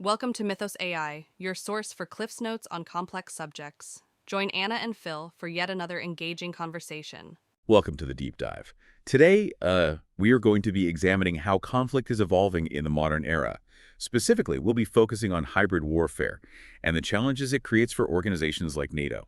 Welcome to Mythos AI, your source for Cliff's Notes on complex subjects. Join Anna and Phil for yet another engaging conversation. Welcome to the deep dive. Today, we are going to be examining how conflict is evolving in the modern era. Specifically, we'll be focusing on hybrid warfare and the challenges it creates for organizations like NATO.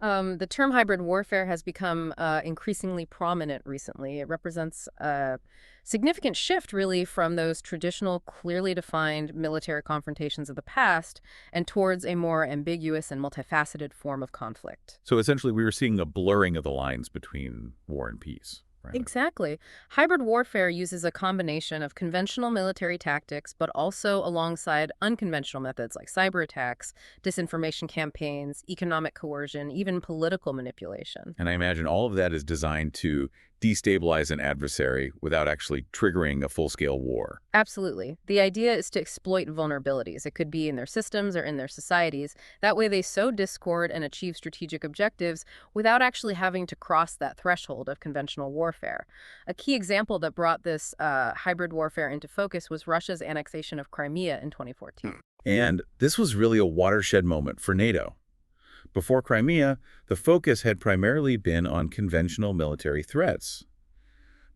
The term hybrid warfare has become increasingly prominent recently. It represents a significant shift, really, from those traditional, clearly defined military confrontations of the past and towards a more ambiguous and multifaceted form of conflict. So essentially, we are seeing a blurring of the lines between war and peace. Right? Exactly. Hybrid warfare uses a combination of conventional military tactics, but also alongside unconventional methods like cyber attacks, disinformation campaigns, economic coercion, even political manipulation. And I imagine all of that is designed to destabilize an adversary without actually triggering a full-scale war. Absolutely. The idea is to exploit vulnerabilities. It could be in their systems or in their societies. That way they sow discord and achieve strategic objectives without actually having to cross that threshold of conventional warfare. A key example that brought this hybrid warfare into focus was Russia's annexation of Crimea in 2014. And this was really a watershed moment for NATO. Before Crimea, the focus had primarily been on conventional military threats.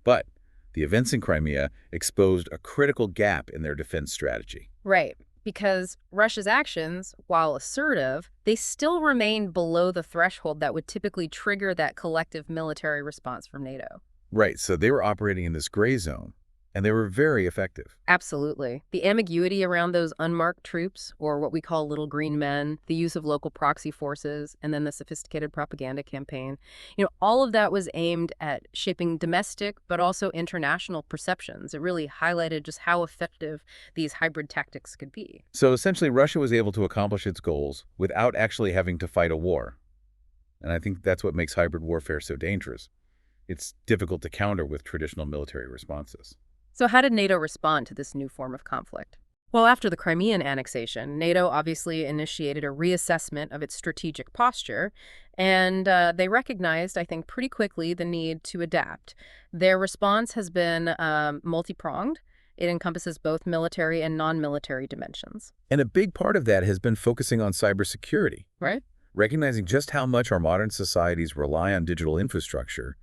But the events in Crimea exposed a critical gap in their defense strategy. Right. Because Russia's actions, while assertive, they still remain below the threshold that would typically trigger that collective military response from NATO. Right, so they were operating in this gray zone, and they were very effective. Absolutely. The ambiguity around those unmarked troops, or what we call little green men, the use of local proxy forces, and then the sophisticated propaganda campaign, all of that was aimed at shaping domestic but also international perceptions. It really highlighted just how effective these hybrid tactics could be. So essentially, Russia was able to accomplish its goals without actually having to fight a war. And I think that's what makes hybrid warfare so dangerous. It's difficult to counter with traditional military responses. So how did NATO respond to this new form of conflict? Well, after the Crimean annexation, NATO obviously initiated a reassessment of its strategic posture, and they recognized, I think, pretty quickly the need to adapt. Their response has been multi-pronged. It encompasses both military and non-military dimensions. And a big part of that has been focusing on cybersecurity. Right. Recognizing just how much our modern societies rely on digital infrastructure,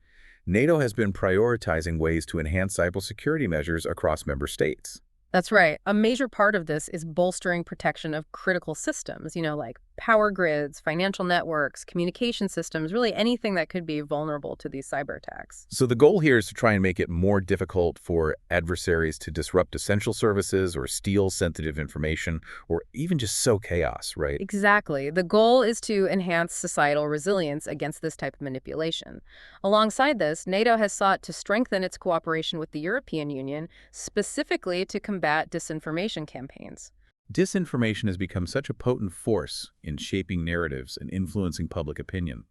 NATO has been prioritizing ways to enhance cybersecurity measures across member states. That's right. A major part of this is bolstering protection of critical systems, like power grids, financial networks, communication systems, really anything that could be vulnerable to these cyber attacks. So the goal here is to try and make it more difficult for adversaries to disrupt essential services or steal sensitive information or even just sow chaos, right? Exactly. The goal is to enhance societal resilience against this type of manipulation. Alongside this, NATO has sought to strengthen its cooperation with the European Union, specifically to combat disinformation campaigns. Disinformation has become such a potent force in shaping narratives and influencing public opinion.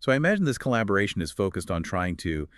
So I imagine this collaboration is focused on trying to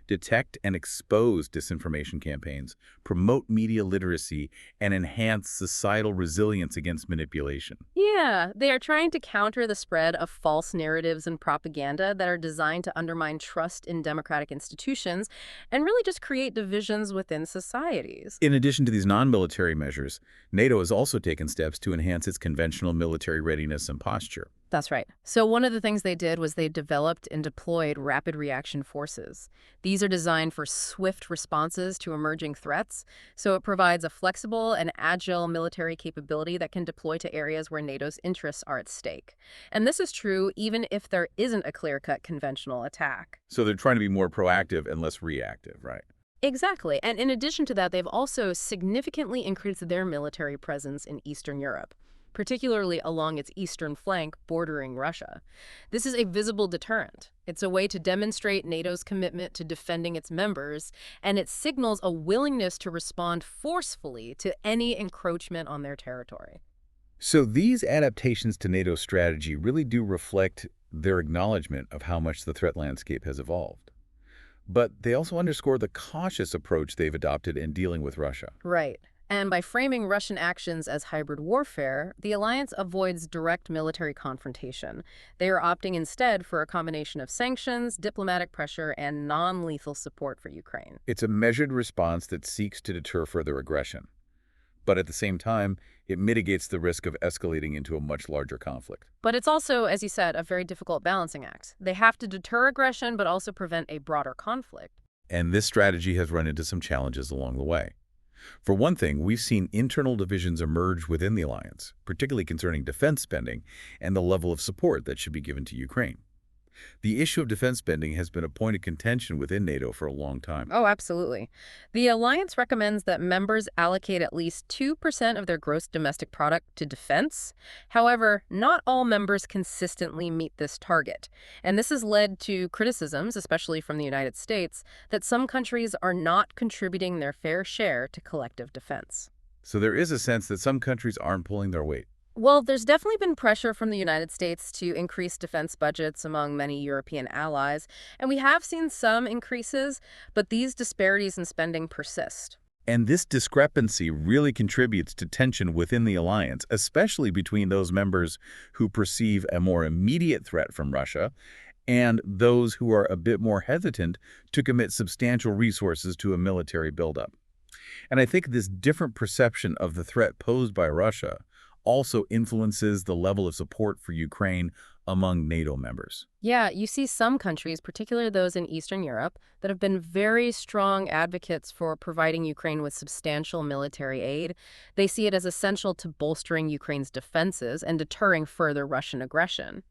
detect and expose disinformation campaigns, promote media literacy, and enhance societal resilience against manipulation. Yeah, they are trying to counter the spread of false narratives and propaganda that are designed to undermine trust in democratic institutions and really just create divisions within societies. In addition to these non-military measures, NATO has also taken steps to enhance its conventional military readiness and posture. That's right. So one of the things they did was they developed and deployed rapid reaction forces. These are designed for swift responses to emerging threats, so it provides a flexible and agile military capability that can deploy to areas where NATO's interests are at stake. And this is true even if there isn't a clear-cut conventional attack. So they're trying to be more proactive and less reactive, right? Exactly. And in addition to that, they've also significantly increased their military presence in Eastern Europe, particularly along its eastern flank bordering Russia. This is a visible deterrent. It's a way to demonstrate NATO's commitment to defending its members, and it signals a willingness to respond forcefully to any encroachment on their territory. So these adaptations to NATO's strategy really do reflect their acknowledgement of how much the threat landscape has evolved. But they also underscore the cautious approach they've adopted in dealing with Russia. Right. And by framing Russian actions as hybrid warfare, the alliance avoids direct military confrontation. They are opting instead for a combination of sanctions, diplomatic pressure, and non-lethal support for Ukraine. It's a measured response that seeks to deter further aggression. But at the same time, it mitigates the risk of escalating into a much larger conflict. But it's also, as you said, a very difficult balancing act. They have to deter aggression, but also prevent a broader conflict. And this strategy has run into some challenges along the way. For one thing, we've seen internal divisions emerge within the alliance, particularly concerning defense spending and the level of support that should be given to Ukraine. The issue of defense spending has been a point of contention within NATO for a long time. Oh, absolutely. The alliance recommends that members allocate at least 2% of their gross domestic product to defense. However, not all members consistently meet this target. And this has led to criticisms, especially from the United States, that some countries are not contributing their fair share to collective defense. So there is a sense that some countries aren't pulling their weight. Well, there's definitely been pressure from the United States to increase defense budgets among many European allies, and we have seen some increases, but these disparities in spending persist. And this discrepancy really contributes to tension within the alliance, especially between those members who perceive a more immediate threat from Russia and those who are a bit more hesitant to commit substantial resources to a military buildup. And I think this different perception of the threat posed by Russia also influences the level of support for Ukraine among NATO members. Yeah, you see some countries, particularly those in Eastern Europe, that have been very strong advocates for providing Ukraine with substantial military aid. They see it as essential to bolstering Ukraine's defenses and deterring further Russian aggression.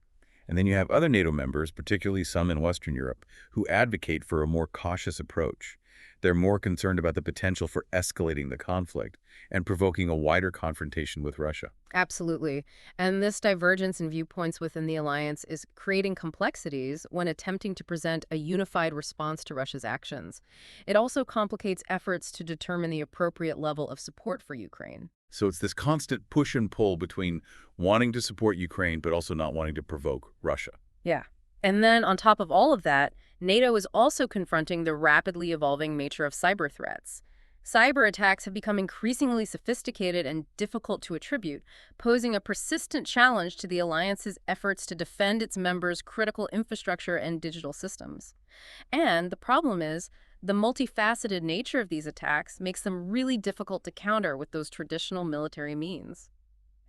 And then you have other NATO members, particularly some in Western Europe, who advocate for a more cautious approach. They're more concerned about the potential for escalating the conflict and provoking a wider confrontation with Russia. Absolutely. And this divergence in viewpoints within the alliance is creating complexities when attempting to present a unified response to Russia's actions. It also complicates efforts to determine the appropriate level of support for Ukraine. So it's this constant push and pull between wanting to support Ukraine but also not wanting to provoke Russia. Yeah. And then on top of all of that, NATO is also confronting the rapidly evolving nature of cyber threats. Cyber attacks have become increasingly sophisticated and difficult to attribute, posing a persistent challenge to the alliance's efforts to defend its members' critical infrastructure and digital systems. And the problem is, the multifaceted nature of these attacks makes them really difficult to counter with those traditional military means.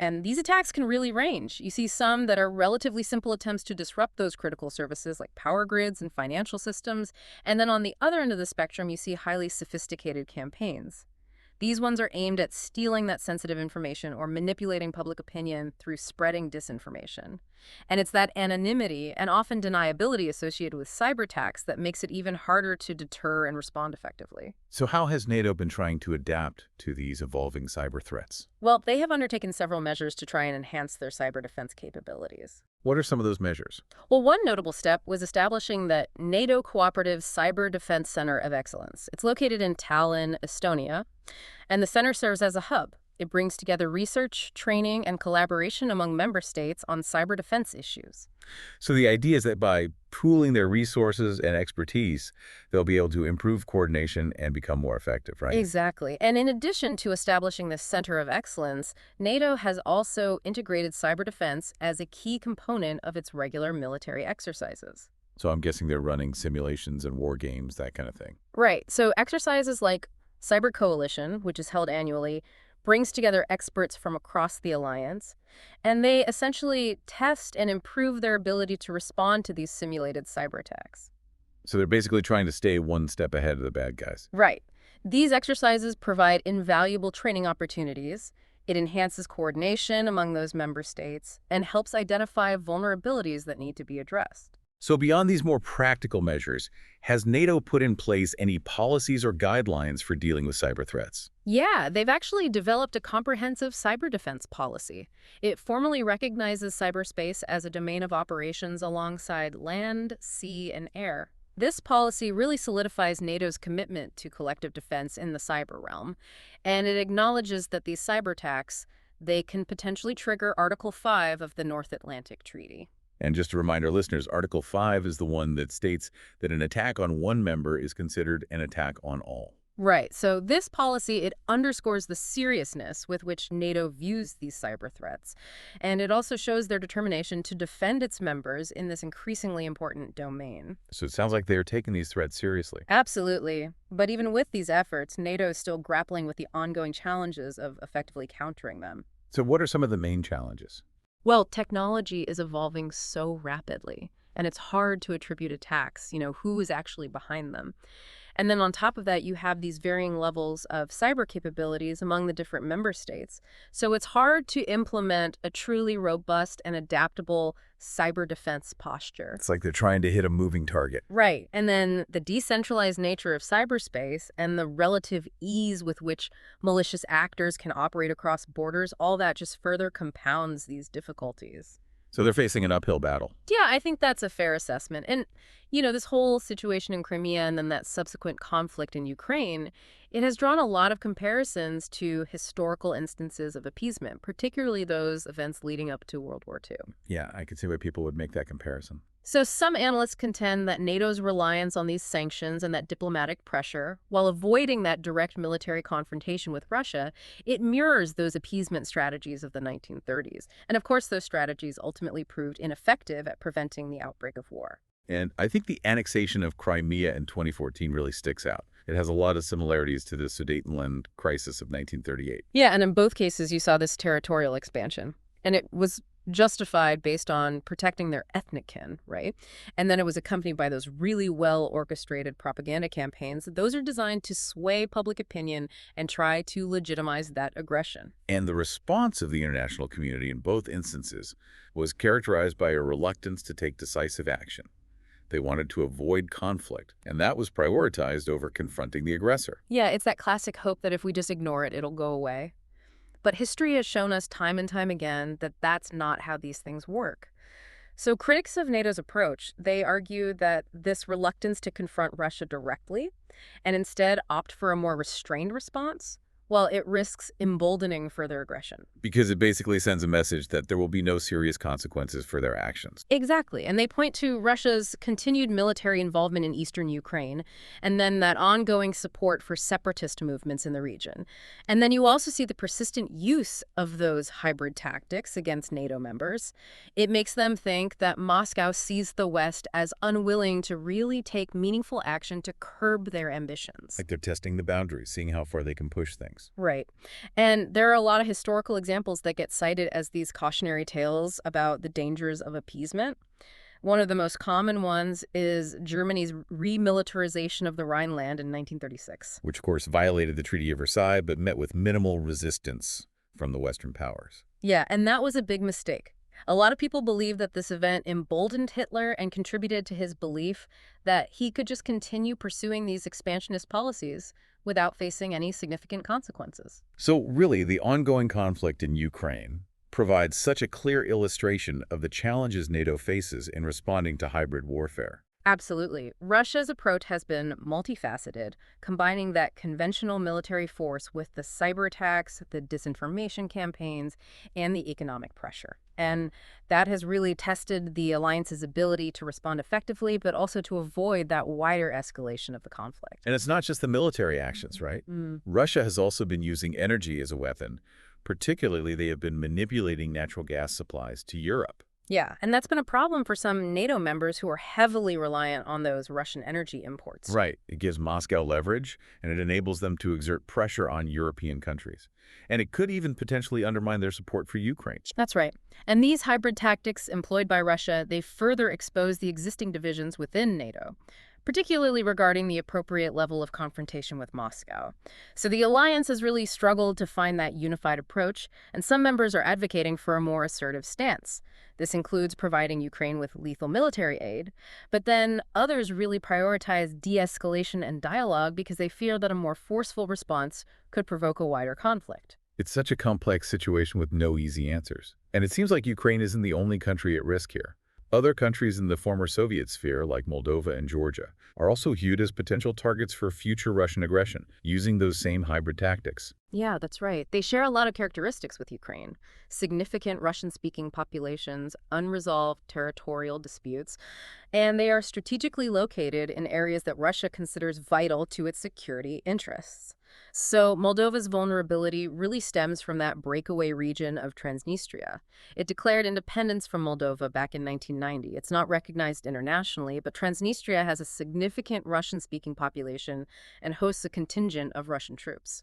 And these attacks can really range. You see some that are relatively simple attempts to disrupt those critical services like power grids and financial systems. And then on the other end of the spectrum, you see highly sophisticated campaigns. These ones are aimed at stealing that sensitive information or manipulating public opinion through spreading disinformation. And it's that anonymity and often deniability associated with cyber attacks that makes it even harder to deter and respond effectively. So how has NATO been trying to adapt to these evolving cyber threats? Well, they have undertaken several measures to try and enhance their cyber defense capabilities. What are some of those measures? Well, one notable step was establishing the NATO Cooperative Cyber Defense Center of Excellence. It's located in Tallinn, Estonia, and the center serves as a hub. It brings together research, training, and collaboration among member states on cyber defense issues. So the idea is that by pooling their resources and expertise, they'll be able to improve coordination and become more effective, right? Exactly. And in addition to establishing this center of excellence, NATO has also integrated cyber defense as a key component of its regular military exercises. So I'm guessing they're running simulations and war games, that kind of thing. Right. So exercises like Cyber Coalition, which is held annually, brings together experts from across the alliance, and they essentially test and improve their ability to respond to these simulated cyber attacks. So they're basically trying to stay one step ahead of the bad guys. Right. These exercises provide invaluable training opportunities. It enhances coordination among those member states and helps identify vulnerabilities that need to be addressed. So beyond these more practical measures, has NATO put in place any policies or guidelines for dealing with cyber threats? Yeah, they've actually developed a comprehensive cyber defense policy. It formally recognizes cyberspace as a domain of operations alongside land, sea, and air. This policy really solidifies NATO's commitment to collective defense in the cyber realm, and it acknowledges that these cyber attacks, they can potentially trigger Article 5 of the North Atlantic Treaty. And just to remind our listeners, Article 5 is the one that states that an attack on one member is considered an attack on all. Right. So this policy, it underscores the seriousness with which NATO views these cyber threats. And it also shows their determination to defend its members in this increasingly important domain. So it sounds like they're taking these threats seriously. Absolutely. But even with these efforts, NATO is still grappling with the ongoing challenges of effectively countering them. So what are some of the main challenges? Well, technology is evolving so rapidly, and it's hard to attribute attacks, who is actually behind them. And then on top of that, you have these varying levels of cyber capabilities among the different member states. So it's hard to implement a truly robust and adaptable cyber defense posture. It's like they're trying to hit a moving target. Right. And then the decentralized nature of cyberspace and the relative ease with which malicious actors can operate across borders, all that just further compounds these difficulties. So they're facing an uphill battle. Yeah, I think that's a fair assessment. And, this whole situation in Crimea and then that subsequent conflict in Ukraine, it has drawn a lot of comparisons to historical instances of appeasement, particularly those events leading up to World War II. Yeah, I could see why people would make that comparison. So some analysts contend that NATO's reliance on these sanctions and that diplomatic pressure, while avoiding that direct military confrontation with Russia, it mirrors those appeasement strategies of the 1930s. And of course, those strategies ultimately proved ineffective at preventing the outbreak of war. And I think the annexation of Crimea in 2014 really sticks out. It has a lot of similarities to the Sudetenland crisis of 1938. Yeah, and in both cases, you saw this territorial expansion. And it was justified based on protecting their ethnic kin, right? And then it was accompanied by those really well-orchestrated propaganda campaigns. Those are designed to sway public opinion and try to legitimize that aggression. And the response of the international community in both instances was characterized by a reluctance to take decisive action. They wanted to avoid conflict, and that was prioritized over confronting the aggressor. Yeah, it's that classic hope that if we just ignore it, it'll go away. But history has shown us time and time again that that's not how these things work. So critics of NATO's approach, they argue that this reluctance to confront Russia directly and instead opt for a more restrained response, well, it risks emboldening further aggression. Because it basically sends a message that there will be no serious consequences for their actions. Exactly. And they point to Russia's continued military involvement in eastern Ukraine, and then that ongoing support for separatist movements in the region. And then you also see the persistent use of those hybrid tactics against NATO members. It makes them think that Moscow sees the West as unwilling to really take meaningful action to curb their ambitions. Like they're testing the boundaries, seeing how far they can push things. Right. And there are a lot of historical examples that get cited as these cautionary tales about the dangers of appeasement. One of the most common ones is Germany's remilitarization of the Rhineland in 1936. Which, of course, violated the Treaty of Versailles, but met with minimal resistance from the Western powers. Yeah, and that was a big mistake. A lot of people believe that this event emboldened Hitler and contributed to his belief that he could just continue pursuing these expansionist policies without facing any significant consequences. So really, the ongoing conflict in Ukraine provides such a clear illustration of the challenges NATO faces in responding to hybrid warfare. Absolutely. Russia's approach has been multifaceted, combining that conventional military force with the cyber attacks, the disinformation campaigns, and the economic pressure. And that has really tested the alliance's ability to respond effectively, but also to avoid that wider escalation of the conflict. And it's not just the military actions, right? Russia has also been using energy as a weapon. Particularly, they have been manipulating natural gas supplies to Europe. Yeah, and that's been a problem for some NATO members who are heavily reliant on those Russian energy imports. Right. It gives Moscow leverage, and it enables them to exert pressure on European countries. And it could even potentially undermine their support for Ukraine. That's right. And these hybrid tactics employed by Russia, they further expose the existing divisions within NATO, particularly regarding the appropriate level of confrontation with Moscow. So the alliance has really struggled to find that unified approach, and some members are advocating for a more assertive stance. This includes providing Ukraine with lethal military aid, but then others really prioritize de-escalation and dialogue because they fear that a more forceful response could provoke a wider conflict. It's such a complex situation with no easy answers. And it seems like Ukraine isn't the only country at risk here. Other countries in the former Soviet sphere, like Moldova and Georgia, are also viewed as potential targets for future Russian aggression, using those same hybrid tactics. Yeah, that's right. They share a lot of characteristics with Ukraine. Significant Russian-speaking populations, unresolved territorial disputes, and they are strategically located in areas that Russia considers vital to its security interests. So Moldova's vulnerability really stems from that breakaway region of Transnistria. It declared independence from Moldova back in 1990. It's not recognized internationally, but Transnistria has a significant Russian-speaking population and hosts a contingent of Russian troops.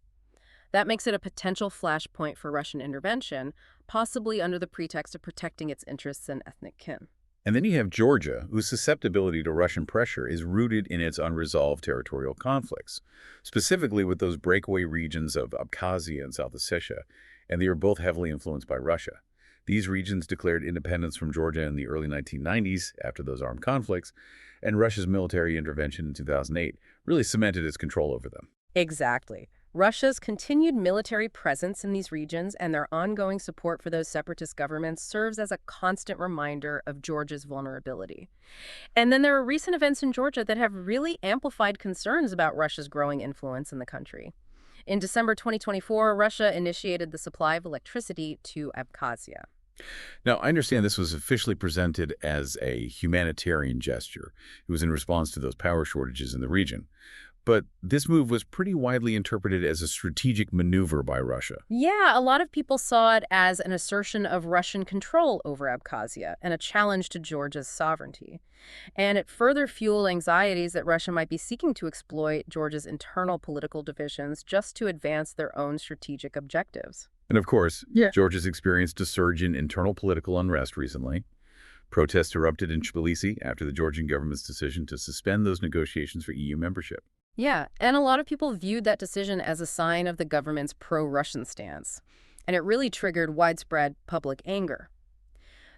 That makes it a potential flashpoint for Russian intervention, possibly under the pretext of protecting its interests and ethnic kin. And then you have Georgia, whose susceptibility to Russian pressure is rooted in its unresolved territorial conflicts, specifically with those breakaway regions of Abkhazia and South Ossetia, and they are both heavily influenced by Russia. These regions declared independence from Georgia in the early 1990s after those armed conflicts, and Russia's military intervention in 2008 really cemented its control over them. Exactly. Russia's continued military presence in these regions and their ongoing support for those separatist governments serves as a constant reminder of Georgia's vulnerability. And then there are recent events in Georgia that have really amplified concerns about Russia's growing influence in the country. In December 2024, Russia initiated the supply of electricity to Abkhazia. Now, I understand this was officially presented as a humanitarian gesture. It was in response to those power shortages in the region. But this move was pretty widely interpreted as a strategic maneuver by Russia. Yeah, a lot of people saw it as an assertion of Russian control over Abkhazia and a challenge to Georgia's sovereignty. And it further fueled anxieties that Russia might be seeking to exploit Georgia's internal political divisions just to advance their own strategic objectives. And of course, Yeah. Georgia's experienced a surge in internal political unrest recently. Protests erupted in Tbilisi after the Georgian government's decision to suspend those negotiations for EU membership. Yeah, and a lot of people viewed that decision as a sign of the government's pro-Russian stance, and it really triggered widespread public anger.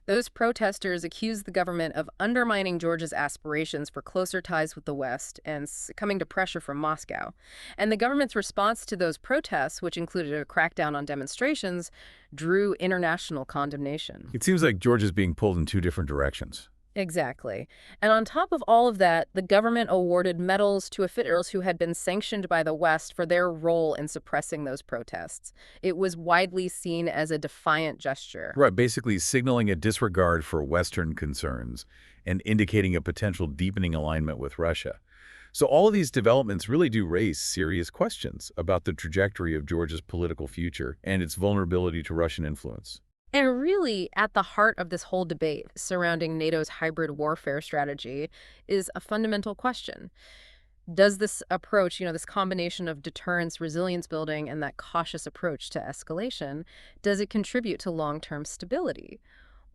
Those protesters accused the government of undermining Georgia's aspirations for closer ties with the West and succumbing to pressure from Moscow. And the government's response to those protests, which included a crackdown on demonstrations, drew international condemnation. It seems like Georgia's being pulled in two different directions. Exactly. And on top of all of that, the government awarded medals to officials who had been sanctioned by the West for their role in suppressing those protests. It was widely seen as a defiant gesture. Right, basically signaling a disregard for Western concerns and indicating a potential deepening alignment with Russia. So all of these developments really do raise serious questions about the trajectory of Georgia's political future and its vulnerability to Russian influence. And really, at the heart of this whole debate surrounding NATO's hybrid warfare strategy is a fundamental question. Does this approach, this combination of deterrence, resilience building, and that cautious approach to escalation, does it contribute to long-term stability?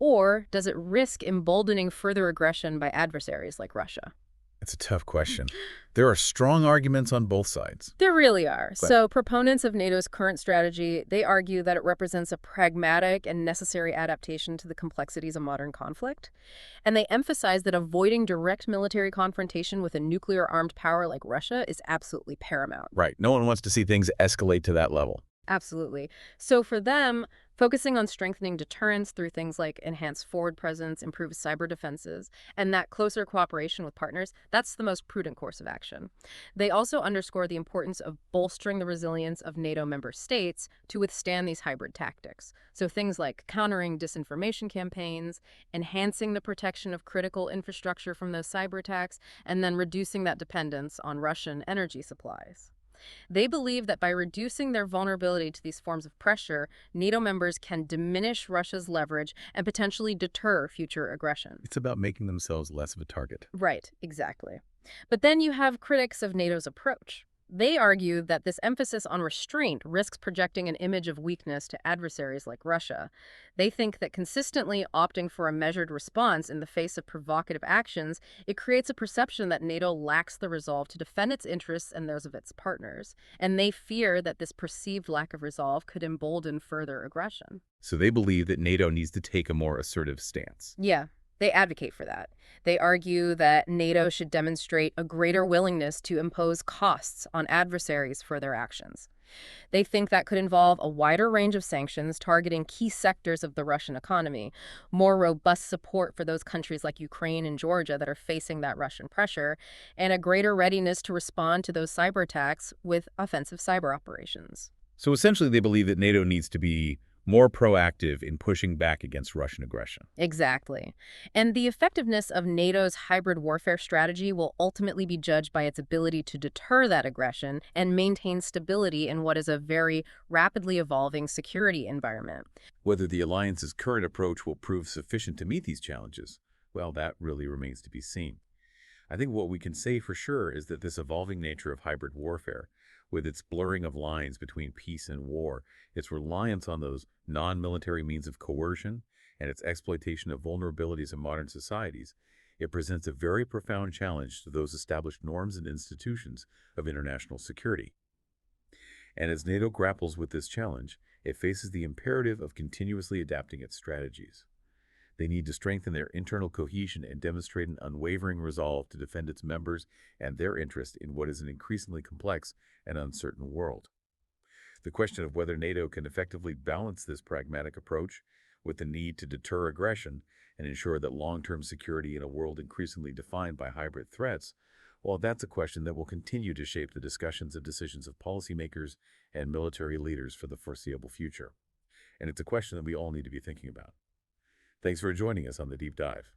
Or does it risk emboldening further aggression by adversaries like Russia? It's a tough question. There are strong arguments on both sides. There really are. But So proponents of NATO's current strategy, they argue that it represents a pragmatic and necessary adaptation to the complexities of modern conflict. And they emphasize that avoiding direct military confrontation with a nuclear-armed power like Russia is absolutely paramount. right, no one wants to see things escalate to that level. Absolutely. So for them, focusing on strengthening deterrence through things like enhanced forward presence, improved cyber defenses, and that closer cooperation with partners, that's the most prudent course of action. They also underscore the importance of bolstering the resilience of NATO member states to withstand these hybrid tactics. So things like countering disinformation campaigns, enhancing the protection of critical infrastructure from those cyber attacks, and then reducing that dependence on Russian energy supplies. They believe that by reducing their vulnerability to these forms of pressure, NATO members can diminish Russia's leverage and potentially deter future aggression. It's about making themselves less of a target. Right, exactly. But then you have critics of NATO's approach. They argue that this emphasis on restraint risks projecting an image of weakness to adversaries like Russia. They think that consistently opting for a measured response in the face of provocative actions, it creates a perception that NATO lacks the resolve to defend its interests and those of its partners. And they fear that this perceived lack of resolve could embolden further aggression. So they believe that NATO needs to take a more assertive stance. Yeah, they advocate for that. They argue that NATO should demonstrate a greater willingness to impose costs on adversaries for their actions. They think that could involve a wider range of sanctions targeting key sectors of the Russian economy, more robust support for those countries like Ukraine and Georgia that are facing that Russian pressure, and a greater readiness to respond to those cyber attacks with offensive cyber operations. So essentially, they believe that NATO needs to be more proactive in pushing back against Russian aggression. Exactly. And the effectiveness of NATO's hybrid warfare strategy will ultimately be judged by its ability to deter that aggression and maintain stability in what is a very rapidly evolving security environment. Whether the alliance's current approach will prove sufficient to meet these challenges, well, that really remains to be seen. I think what we can say for sure is that this evolving nature of hybrid warfare, with its blurring of lines between peace and war, its reliance on those non-military means of coercion, and its exploitation of vulnerabilities in modern societies, it presents a very profound challenge to those established norms and institutions of international security. And as NATO grapples with this challenge, it faces the imperative of continuously adapting its strategies. They need to strengthen their internal cohesion and demonstrate an unwavering resolve to defend its members and their interest in what is an increasingly complex and uncertain world. The question of whether NATO can effectively balance this pragmatic approach with the need to deter aggression and ensure that long-term security in a world increasingly defined by hybrid threats, well, that's a question that will continue to shape the discussions and decisions of policymakers and military leaders for the foreseeable future. And it's a question that we all need to be thinking about. Thanks for joining us on the Deep Dive.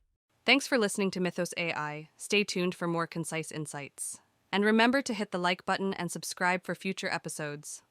Thanks for listening to Mythos AI. Stay tuned for more concise insights. And remember to hit the like button and subscribe for future episodes.